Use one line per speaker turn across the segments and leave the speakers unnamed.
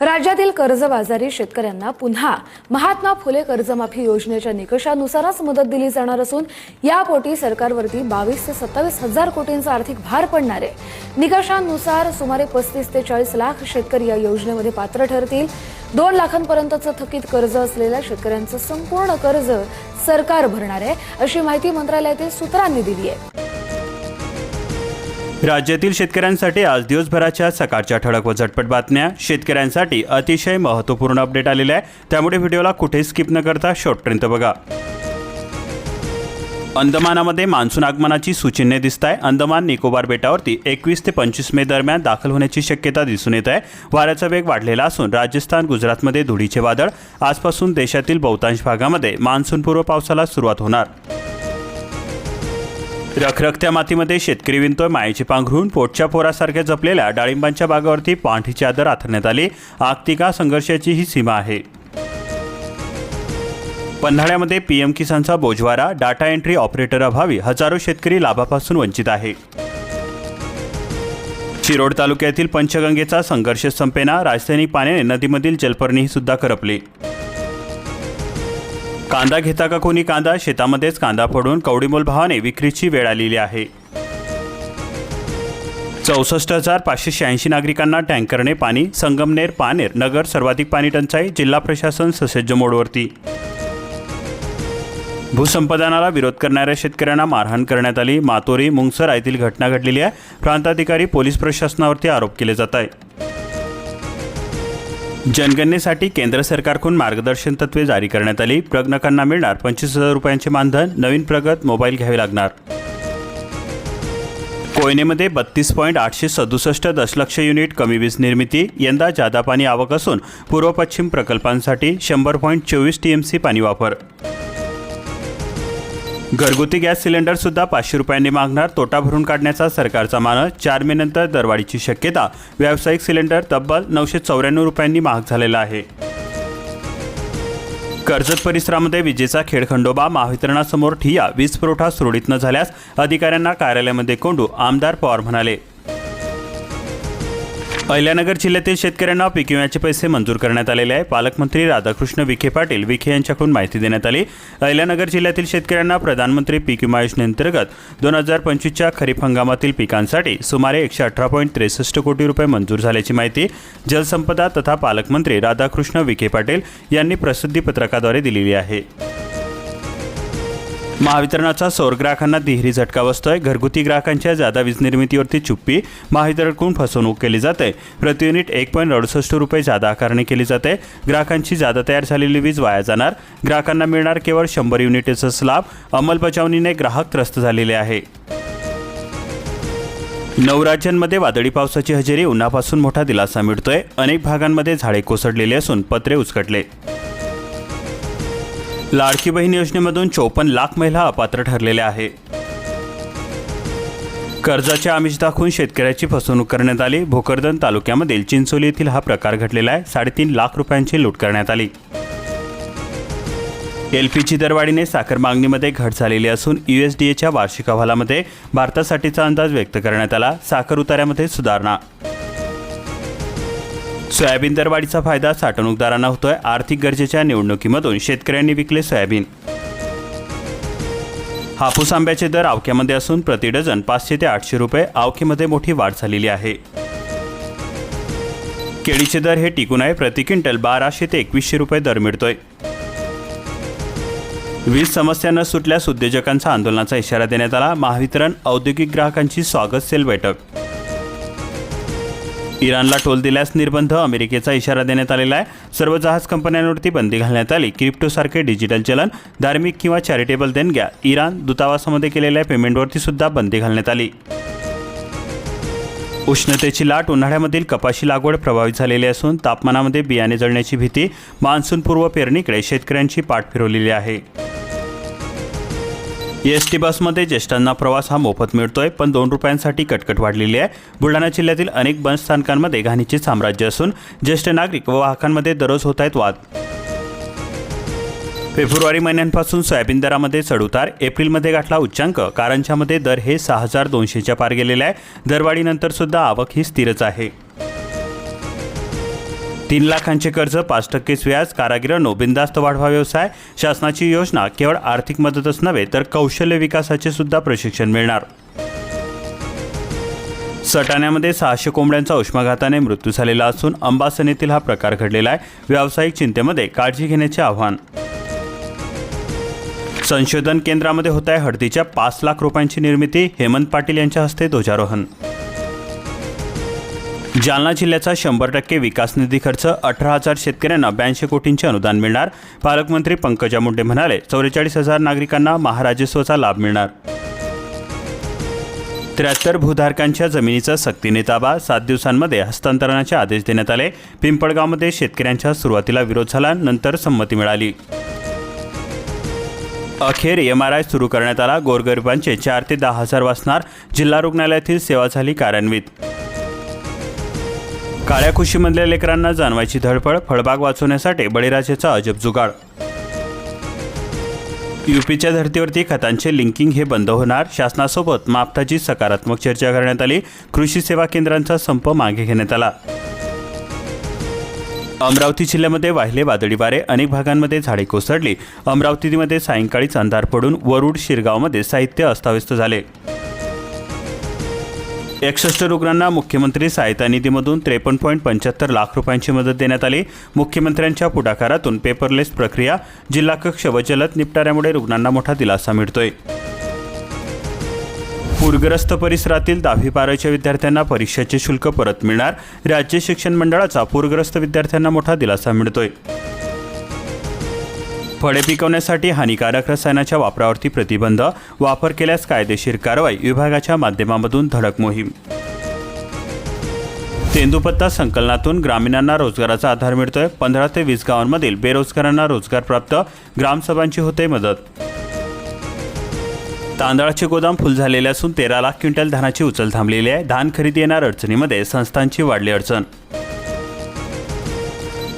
राज्यातील कर्जबाजारी शेतकऱ्यांना पुन्हा महात्मा फुले कर्जमाफी योजनेच्या निकषानुसारच मदत दिली जाणार असून यापोटी सरकारवरती 22 ते 27 हजार कोटींचा आर्थिक भार पडणार आहे। निकषानुसार सुमारे 35 ते 40 लाख शेतकरी या योजनेमध्ये पात्र ठरतील। 2 लाखांपर्यंतचं थकीत कर्ज असलेल्या शेतकऱ्यांचं संपूर्ण कर्ज सरकार भरणार आहे, अशी माहिती मंत्रालयातील सूत्रांनी दिली आहे।
राज्यातील शेतकऱ्यांसाठी आज दिवसभराच्या सकाळच्या ठळक व झटपट बातम्या। शेतकऱ्यांसाठी अतिशय महत्त्वपूर्ण अपडेट आलेला आहे, त्यामुळे व्हिडिओला कुठे स्किप न करता शेवटपर्यंत बघा। अंदमानामध्ये मान्सून आगमनाची सूचिन्हे दिसत आहे। अंदमान निकोबार बेटावरती 21 ते 25 मे दरम्यान दाखल होण्याची शक्यता दिसून येत आहे। वाऱ्याचा वेग वाढलेला असून राजस्थान गुजरातमध्ये धुळीचे वादळ। आजपासून देशातील बहुतांश भागामध्ये मान्सूनपूर्व पावसाला सुरुवात होणार। रखरखत्या मातीमध्ये शेतकरी विणतोय मायेची पांघरून। पोटच्या पोरासारख्या जपलेल्या डाळिंबांच्या बागावरती पांढरी चादर आथरण्यात आली। आर्थिक संघर्षाची ही सीमा आहे। पन्हाळ्यामध्ये पीएम किसानचा बोजवारा। डाटा एंट्री ऑपरेटर अभावी हजारो शेतकरी लाभापासून वंचित आहे। शिरोड तालुक्यातील पंचगंगेचा संघर्ष संपेना। रासायनिक पाण्याने नदीमधील जलपर्णी सुद्धा करपली। कांदा घेता का कोणी कांदा? शेतामध्येच कांदा फोडून कवडीमोल भावाने विक्रीची वेळ आलेली आहे। 64,586 नागरिकांना टँकरने पाणी। संगमनेर, पानेर, नगर सर्वाधिक पाणी टंचाई। जिल्हा प्रशासन ससज्ज मोडवरती। भूसंपादनाला विरोध करणाऱ्या शेतकऱ्यांना मारहाण करण्यात आली। मातोरी, मुंगसर येथील घटना घडलेली आहे। प्रांताधिकारी पोलीस प्रशासनावरती आरोप केले जात आहे। जनगणनेसाठी केंद्र सरकारकडून मार्गदर्शन तत्त्वे जारी करण्यात आली। प्रगणकांना मिळणार 25,000 रुपयांचे मानधन। नवीन प्रगत मोबाईल घ्यावे लागणार। कोयनेमध्ये 32.867 दशलक्ष युनिट कमी वीज निर्मिती। यंदा जादा पाणी आवक असून पूर्व पश्चिम प्रकल्पांसाठी 100.24 TMC पाणी वापर। घरगुती गॅस सिलेंडर सुद्धा 500 रुपयांनी मागणार। तोटा भरून काढण्याचा सरकारचा मानस। 4 मे नंतर दरवाढीची शक्यता। व्यावसायिक सिलेंडर तब्बल 994 रुपयांनी महाग झालेला आहे। कर्जत परिसरामध्ये विजेचा खेळखंडोबा। महावितरणासमोर ठिय्या। वीज पुरवठा सुरळीत न झाल्यास अधिकाऱ्यांना कार्यालयामध्ये कोंडू। आमदार पवार म्हणाले। अहिल्यानगर जिल्ह्यातील शेतकऱ्यांना पीक विम्याचे पैसे मंजूर करण्यात आलेले आहे। पालकमंत्री राधाकृष्ण विखे पाटील विखे यांच्याकडून माहिती देण्यात आली। अहिल्यानगर जिल्ह्यातील शेतकऱ्यांना प्रधानमंत्री पीक विमा योजनेअंतर्गत 2025च्या खरीप हंगामातील पिकांसाठी सुमारे 118.63 कोटी रुपये मंजूर झाल्याची माहिती जलसंपदा तथा पालकमंत्री राधाकृष्ण विखे पाटील यांनी प्रसिद्धी पत्रकाद्वारे दिलेली आहे। महावितरणाचा सौर ग्राहकांना तिहेरी झटका बसतोय। घरगुती ग्राहकांच्या जादा वीज निर्मितीवरती चुप्पी। महावितरणकडून फसवणूक केली जाते। प्रति युनिट 1.68 रुपये जादा आकारणी केली जाते। ग्राहकांची जादा तयार झालेली वीज वाया जाणार। ग्राहकांना मिळणार केवळ 100 युनिटचा स्लॅब। अंमलबजावणीने ग्राहक त्रस्त झालेले आहे। 9 राज्यांमध्ये वादळी पावसाची हजेरी। उन्हापासून मोठा दिलासा मिळतोय। अनेक भागांमध्ये झाडे कोसळलेली असून पत्रे उचकटले। लाडकी बहीण योजनेमधून 54 लाख महिला अपात्र ठरलेल्या आहे। कर्जाचे आमिष दाखवून शेतकऱ्याची फसवणूक करण्यात आली। भोकरदन तालुक्यामधील चिंचोली येथील हा प्रकार घडलेला आहे। 3.5 लाख रुपयांची लूट करण्यात आली। LPG दरवाढीने साखर मागणीमध्ये घट झालेली असून USDAच्या वार्षिक अहवालामध्ये भारतासाठीचा अंदाज व्यक्त करण्यात आला। साखर उतार्यामध्ये सुधारणा। सोयाबीन दरवाढीचा फायदा साठवणूकदारांना होतोय। आर्थिक गरजेच्या निवडणुकीमधून शेतकऱ्यांनी विकले सोयाबीन। हापूस आंब्याचे दर आवक्यामध्ये असून प्रति डझन 500 ते 800 रुपये। आवकेमध्ये मोठी वाढ झालेली आहे। केळीचे दर हे टिकून आहे। प्रति क्विंटल 1200 ते 2100 रुपये दर मिळतोय। वीज समस्या न सुटल्यास उद्योजकांचा आंदोलनाचा इशारा देण्यात आला। महावितरण औद्योगिक ग्राहकांची स्वागत सेल बैठक। इराणला टोल दिल्यास निर्बंध। अमेरिकेचा इशारा देण्यात आलेला आहे। सर्व जहाज कंपन्यांवरती बंदी घालण्यात आली। क्रिप्टोसारखे डिजिटल चलन, धार्मिक किंवा चॅरिटेबल देणग्या, इराण दूतावासामध्ये केलेल्या पेमेंटवरती सुद्धा बंदी घालण्यात आली। उष्णतेची लाट। उन्हाळ्यामधील कपाशी लागवड प्रभावित झालेली असून तापमानामध्ये बियाणे जळण्याची भीती। मान्सूनपूर्व पेरणीकडे शेतकऱ्यांची पाठ फिरवलेली आहे। एसटी बसमध्ये ज्येष्ठांना प्रवास हा मोफत मिळतोय, पण 2 रुपयांसाठी कटकट वाढलेली आहे। बुलढाणा जिल्ह्यातील अनेक बस स्थानकांमध्ये घाणीचे साम्राज्य असून ज्येष्ठ नागरिक व वाहकांमध्ये दररोज होत आहेत वाद। फेब्रुवारी महिन्यांपासून सोयाबीन दरामध्ये चढउतार। एप्रिलमध्ये गाठला उच्चांक। कारंजामध्ये दर हे 6,200च्या पार गेलेले आहे। दरवाढीनंतर सुद्धा आवक ही स्थिरच आहे। 3 लाखांचे कर्ज, 5% व्याज, कारागिरांनो बिनधास्त वाढवा व्यवसाय. शासनाची योजना केवळ आर्थिक मदतच नव्हे तर कौशल्य विकासाचे सुद्धा प्रशिक्षण मिळणार. सटाण्यामध्ये 600 कोंबड्यांचा उष्माघाताने मृत्यू झालेला असून अंबासन येथील हा प्रकार घडलेला आहे. व्यावसायिक चिंतेमध्ये काळजी घेण्याचे आवाहन. संशोधन केंद्रामध्ये होत आहे हळदीच्या 5 लाख रुपयांची निर्मिती. हेमंत पाटील यांच्या हस्ते ध्वजारोहण. जालना जिल्ह्याचा 100% विकास निधी खर्च, 18,000 शेतकऱ्यांना 82 कोटींचे अनुदान मिळणार. पालकमंत्री पंकजा मुंडे म्हणाले 44,000 नागरिकांना महाराजस्वचा लाभ मिळणार. 73 भूधारकांच्या जमिनीचा सक्तीने ताबा, 7 दिवसांमध्ये हस्तांतरणाचे आदेश देण्यात आले. पिंपळगावमध्ये शेतकऱ्यांच्या सुरुवातीला विरोध झाला, नंतर संमती मिळाली. अखेर MRI सुरू करण्यात आला. गोरगरिबांचे 4 ते 10,000 वाचणार. जिल्हा रुग्णालयातील सेवा झाली कार्यान्वित. काळ्या खुशीमधल्या लेकरांना जाणवायची धडपड, फळबाग वाचवण्यासाठी बळीराजाचा अजब जुगाड. यूपीच्या धर्तीवरती खतांचे लिंकिंग हे बंद होणार. शासनासोबत मापताची सकारात्मक चर्चा करण्यात आली. कृषी सेवा केंद्रांचा संप मागे घेण्यात आला. अमरावती जिल्ह्यामध्ये वाहिले वादळी वारे, अनेक भागांमध्ये झाडे कोसळली. अमरावतीमध्ये सायंकाळीच अंधार पडून वरुड शिरगावमध्ये साहित्य अस्ताव्यस्त झाले. 61 रुग्णांना मुख्यमंत्री सहायता निधीमधून 53.75 लाख रुपयांची मदत देण्यात आली. मुख्यमंत्र्यांच्या पुढाकारातून पेपरलेस प्रक्रिया, जिल्हा कक्ष व जलद निपटाऱ्यामुळे रुग्णांना मोठा दिलासा मिळतोय. पूरग्रस्त परिसरातील 10वी-12वीच्या विद्यार्थ्यांना परीक्षेचे शुल्क परत मिळणार. राज्य शिक्षण मंडळाचा पूरग्रस्त विद्यार्थ्यांना मोठा दिलासा मिळतोय. फळे पिकवण्यासाठी हानिकारक रसायनाच्या वापरावरती प्रतिबंध, वापर केल्यास कायदेशीर कारवाई. विभागाच्या माध्यमामधून धडक मोहीम. तेंदूपत्ता संकलनातून ग्रामीणांना रोजगाराचा आधार मिळतोय. 15 ते 20 गावांमधील बेरोजगारांना रोजगार प्राप्त. ग्रामसभांची होते मदत. तांदळाचे गोदाम फुल झालेले असून 13 लाख क्विंटल धानाची उचल थांबलेली आहे. धान खरेदी येणार अडचणीमध्ये संस्थांची वाढली अडचण.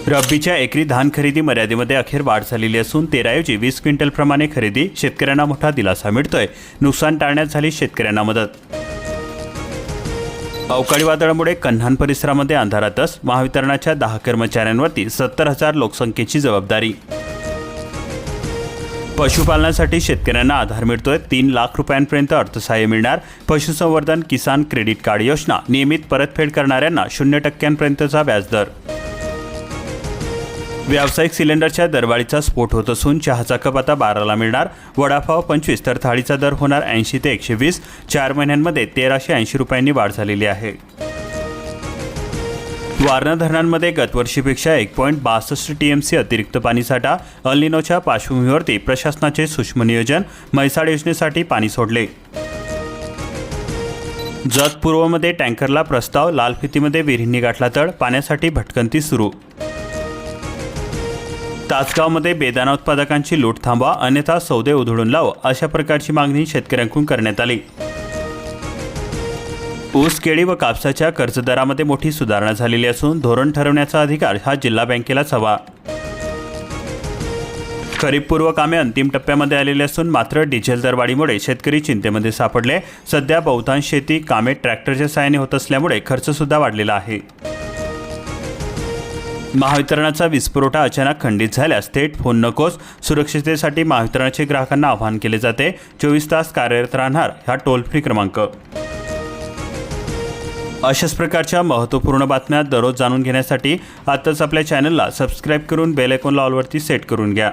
रब्बीच्या एकरी धान खरेदी मर्यादेमध्ये अखेर वाढ झालेली असून 13 ऐवजी 20 क्विंटल प्रमाणे खरेदी. शेतकऱ्यांना मोठा दिलासा मिळतोय. नुकसान टाळण्यात झाली शेतकऱ्यांना मदत. अवकाळी वादळामुळे कन्हान परिसरामध्ये अंधारातच. महावितरणाच्या 10 कर्मचाऱ्यांवरती 70,000 लोकसंख्येची जबाबदारी. पशुपालनासाठी शेतकऱ्यांना आधार मिळतोय. 3 लाख रुपयांपर्यंत अर्थसहाय्य मिळणार. पशुसंवर्धन किसान क्रेडिट कार्ड योजना, नियमित परतफेड करणाऱ्यांना 0% व्याजदर. व्यावसायिक सिलेंडरच्या दरवाढीचा स्फोट होत असून चहाचा कप आता 12ला मिळणार. वडापाव 25 तर थाळीचा दर होणार 80 ते 120. 4 महिन्यांमध्ये 1380 रुपयांनी वाढ झालेली आहे. वारणा धरणांमध्ये गतवर्षीपेक्षा 1.62 TMC अतिरिक्त पाणीसाठा. अल्निनोच्या पार्श्वभूमीवरती प्रशासनाचे सूक्ष्म नियोजन. म्हैसाळ योजनेसाठी पाणी सोडले. जत पूर्वमध्ये टँकरला प्रस्ताव. लालफितीमध्ये विहिरींनी गाठला तळ. पाण्यासाठी भटकंती सुरू. तासगावमध्ये बेदाणा उत्पादकांची लूट थांबवा, अन्यथा सौदे उधळून लाव, अशा प्रकारची मागणी शेतकऱ्यांकडून करण्यात आली. ऊस, केळी व कापसाच्या कर्जदरामध्ये मोठी सुधारणा झालेली असून धोरण ठरवण्याचा अधिकार हा जिल्हा बँकेलाच हवा. खरीपपूर्व कामे अंतिम टप्प्यामध्ये आलेली असून मात्र डिझेल दरवाढीमुळे शेतकरी चिंतेमध्ये सापडले. सध्या बहुतांश शेती कामे ट्रॅक्टरच्या साहाय्याने होत असल्यामुळे खर्चसुद्धा वाढलेला आहे. महावितरणाचा वीजपुरवठा अचानक खंडित झाल्यास थेट फोन नकोस. सुरक्षिततेसाठी महावितरणाचे ग्राहकांना आवाहन केले जाते. 24 तास कार्यरत राहणार हा टोल फ्री क्रमांक. अशाच प्रकारच्या महत्त्वपूर्ण बातम्या दररोज जाणून घेण्यासाठी आताच आपल्या चॅनलला सबस्क्राईब करून बेल आयकॉनला ऑलवरती सेट करून घ्या.